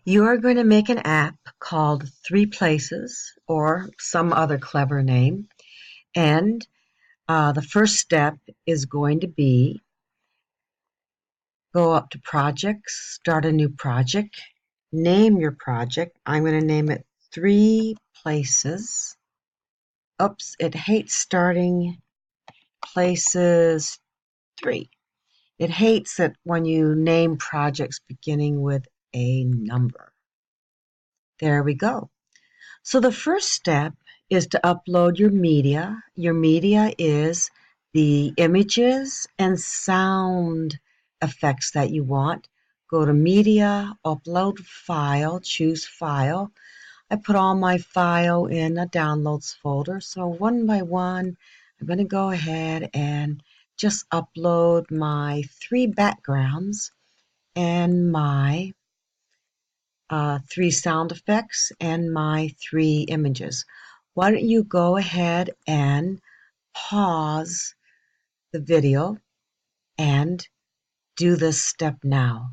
You are going to make an app called Three Places or some other clever name. And the first step is going to be go up to projects, start a new project, name your project. I'm going to name it Three Places. Oops, it hates starting places three. It hates it when you name projects beginning with a number. There we go. So the first step is to upload your media. Your media is the images and sound effects that you want. Go to Media, Upload File, choose File. I put all my file in a Downloads folder. So one by one, I'm going to go ahead and just upload my three backgrounds and my three sound effects and my three images. Why don't you go ahead and pause the video and do this step now.